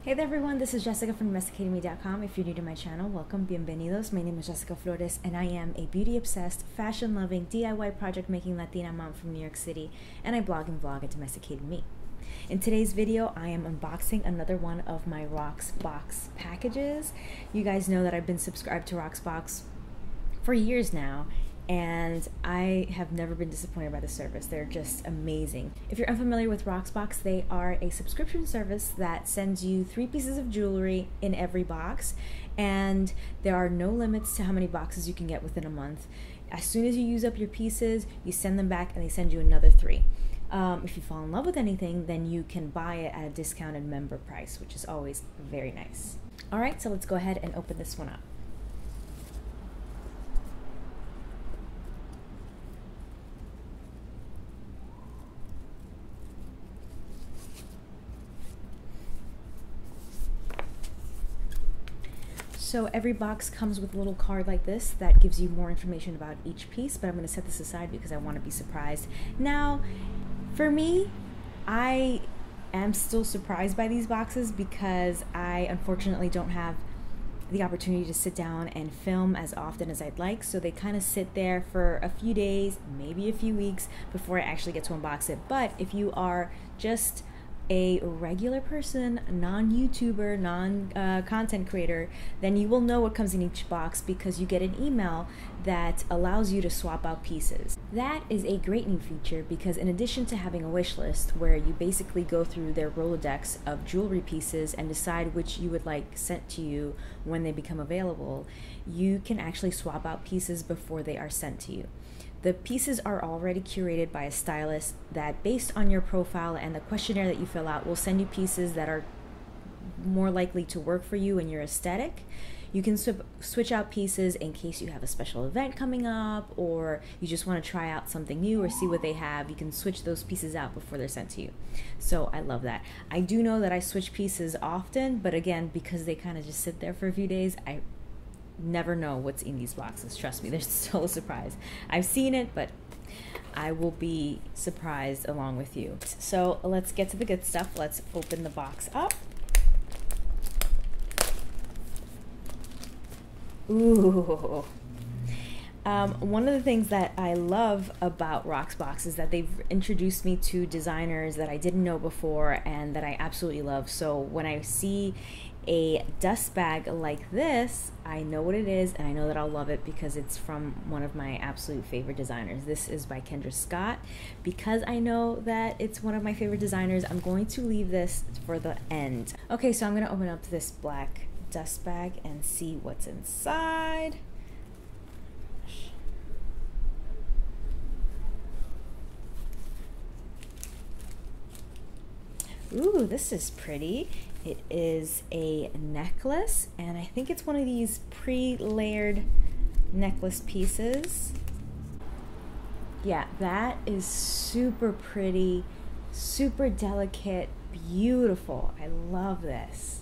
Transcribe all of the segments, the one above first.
Hey there everyone, this is Jessica from DomesticatedMe.com. If you're new to my channel, welcome, bienvenidos. My name is Jessica Flores and I am a beauty-obsessed, fashion-loving, DIY project-making Latina mom from New York City, and I blog and vlog at Domesticated Me. In today's video, I am unboxing another one of my RocksBox packages. You guys know that I've been subscribed to RocksBox for years now, and I have never been disappointed by the service. They're just amazing. If you're unfamiliar with RocksBox, they are a subscription service that sends you 3 pieces of jewelry in every box, and there are no limits to how many boxes you can get within a month. As soon as you use up your pieces, you send them back and they send you another 3. If you fall in love with anything, then you can buy it at a discounted member price, which is always very nice. All right, so let's go ahead and open this one up. So every box comes with a little card like this that gives you more information about each piece, but I'm going to set this aside because I want to be surprised. Now, for me, I am still surprised by these boxes because I unfortunately don't have the opportunity to sit down and film as often as I'd like, so they kind of sit there for a few days, maybe a few weeks before I actually get to unbox it. But if you are just a regular person, non-YouTuber, non-content creator, then you will know what comes in each box because you get an email that allows you to swap out pieces. That is a great new feature because in addition to having a wish list where you basically go through their Rolodex of jewelry pieces and decide which you would like sent to you when they become available, you can actually swap out pieces before they are sent to you. The pieces are already curated by a stylist that, based on your profile and the questionnaire that you fill out, will send you pieces that are more likely to work for you and your aesthetic. You can switch out pieces in case you have a special event coming up or you just want to try out something new or see what they have. You can switch those pieces out before they're sent to you. So I love that. I do know that I switch pieces often, but again, because they kind of just sit there for a few days, I never know what's in these boxes. Trust me, there's still a surprise. I've seen it, but I will be surprised along with you. So let's get to the good stuff. Let's open the box up. Ooh. One of the things that I love about RocksBox is that they've introduced me to designers that I didn't know before and that I absolutely love. So when I see a dust bag like this, I know what it is and I know that I'll love it because it's from one of my absolute favorite designers. This is by Kendra Scott. Because I know that it's one of my favorite designers, I'm going to leave this for the end. Okay, so I'm going to open up this black dust bag and see what's inside. Ooh, this is pretty. It is a necklace, and I think it's one of these pre-layered necklace pieces. Yeah, that is super pretty, super delicate, beautiful. I love this.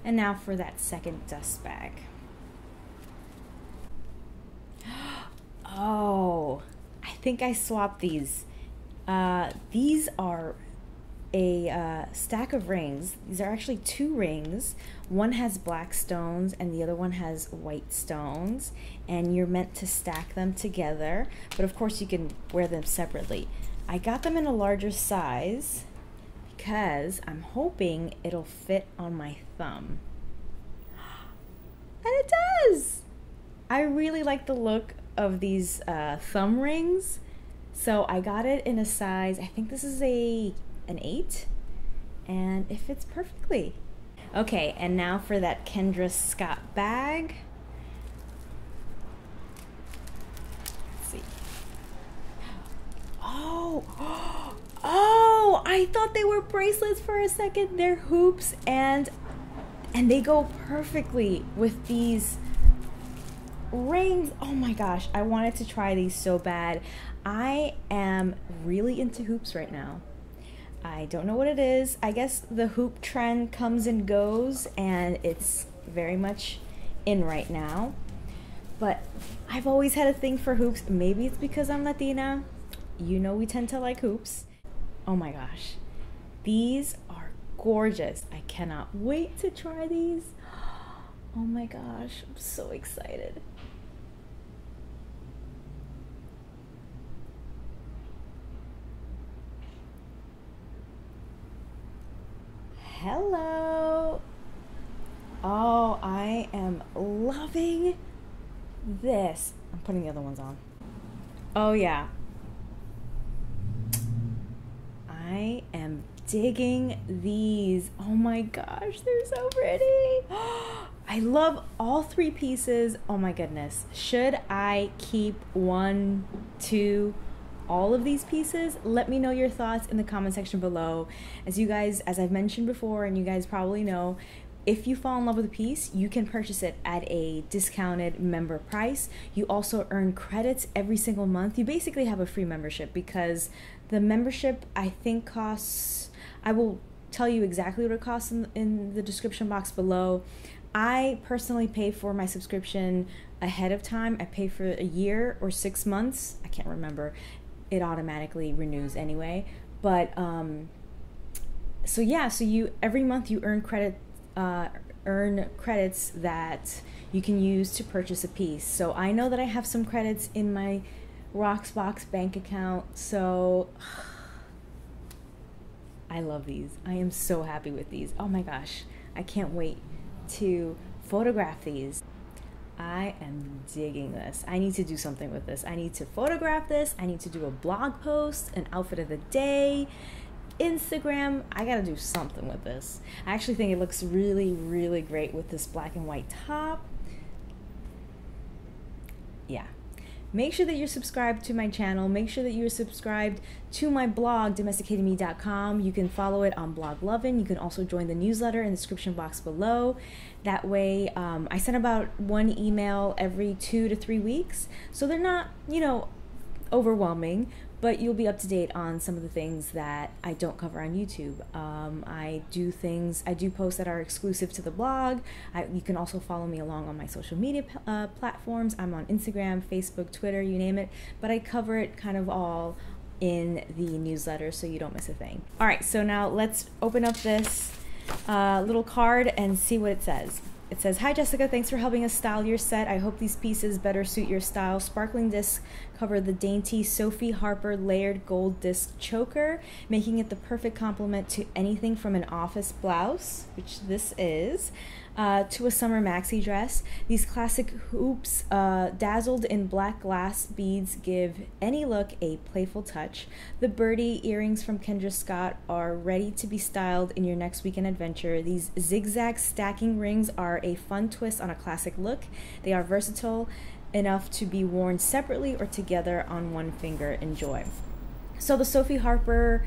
And now for that second dust bag. Oh, I think I swapped these. These are a stack of rings. These are actually 2 rings. One has black stones and the other one has white stones, and you're meant to stack them together, but of course you can wear them separately. I got them in a larger size because I'm hoping it'll fit on my thumb. And it does! I really like the look of these thumb rings, so I got it in a size, I think this is an 8, and it fits perfectly. Okay, and now for that Kendra Scott bag. Let's see. Oh, I thought they were bracelets for a second. They're hoops, and they go perfectly with these rings. Oh my gosh, I wanted to try these so bad. I am really into hoops right now. I don't know what it is. I guess the hoop trend comes and goes and it's very much in right now. But I've always had a thing for hoops. Maybe it's because I'm Latina. You know we tend to like hoops. Oh my gosh. These are gorgeous. I cannot wait to try these. Oh my gosh, I'm so excited. Hello. Oh, I am loving this. I'm putting the other ones on. Oh yeah. I am digging these. Oh my gosh, they're so pretty. I love all three pieces. Oh my goodness. Should I keep one, two, all of these pieces? Let me know your thoughts in the comment section below. As you guys, as I've mentioned before, and you guys probably know, if you fall in love with a piece, you can purchase it at a discounted member price. You also earn credits every single month. You basically have a free membership because the membership, I think, costs, I will tell you exactly what it costs in the description box below. I personally pay for my subscription ahead of time. I pay for a year or 6 months. I can't remember. It automatically renews anyway. But so yeah, so you every month you earn credits that you can use to purchase a piece. So I know that I have some credits in my RocksBox bank account. So I love these. I am so happy with these. Oh my gosh, I can't wait to photograph these. I am digging this. I need to do something with this. I need to photograph this. I need to do a blog post, an outfit of the day, Instagram. I gotta do something with this. I actually think it looks really, really great with this black and white top. Yeah. Make sure that you're subscribed to my channel. Make sure that you're subscribed to my blog, domesticatedme.com. You can follow it on Blog Lovin'. You can also join the newsletter in the description box below. That way, I send about one email every 2 to 3 weeks. So they're not, you know, overwhelming, but you'll be up to date on some of the things that I don't cover on YouTube. I do posts that are exclusive to the blog. You can also follow me along on my social media platforms. I'm on Instagram, Facebook, Twitter, you name it, but I cover it kind of all in the newsletter so you don't miss a thing. All right, so now let's open up this little card and see what it says. It says, "Hi Jessica, thanks for helping us style your set. I hope these pieces better suit your style. Sparkling discs cover the dainty Sophie Harper layered gold disc choker, making it the perfect complement to anything from an office blouse," which this is, to a summer maxi dress. These classic hoops, dazzled in black glass beads, give any look a playful touch. The Birdie earrings from Kendra Scott are ready to be styled in your next weekend adventure. These zigzag stacking rings are a fun twist on a classic look. They are versatile enough to be worn separately or together on one finger. Enjoy. So the Sophie Harper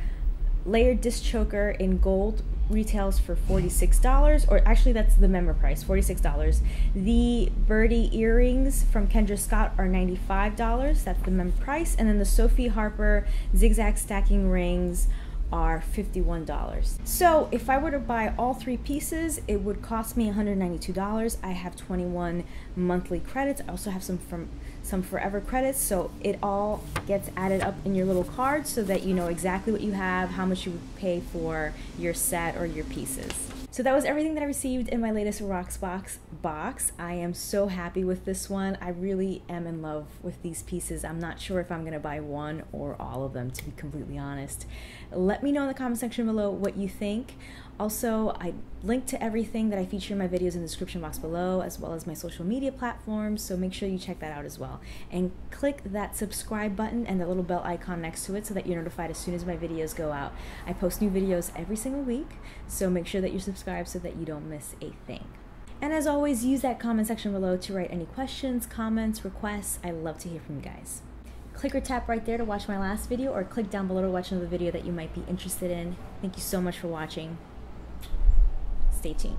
layered disc choker in gold retails for $46, or actually that's the member price, $46. The Birdie earrings from Kendra Scott are $95, that's the member price, and then the Sophie Harper zigzag stacking rings are $51. So if I were to buy all three pieces, it would cost me $192. I have 21 monthly credits. I also have some forever credits, so it all gets added up in your little card so that you know exactly what you have, how much you would pay for your set or your pieces. So that was everything that I received in my latest RocksBox box. I am so happy with this one. I really am in love with these pieces. I'm not sure if I'm gonna buy one or all of them, to be completely honest. Let me know in the comment section below what you think. Also, I link to everything that I feature in my videos in the description box below, as well as my social media platforms, so make sure you check that out as well. And click that subscribe button and the little bell icon next to it so that you're notified as soon as my videos go out. I post new videos every single week, so make sure that you're subscribed so that you don't miss a thing. And as always, use that comment section below to write any questions, comments, requests. I love to hear from you guys. Click or tap right there to watch my last video, or click down below to watch another video that you might be interested in. Thank you so much for watching. Stay tuned.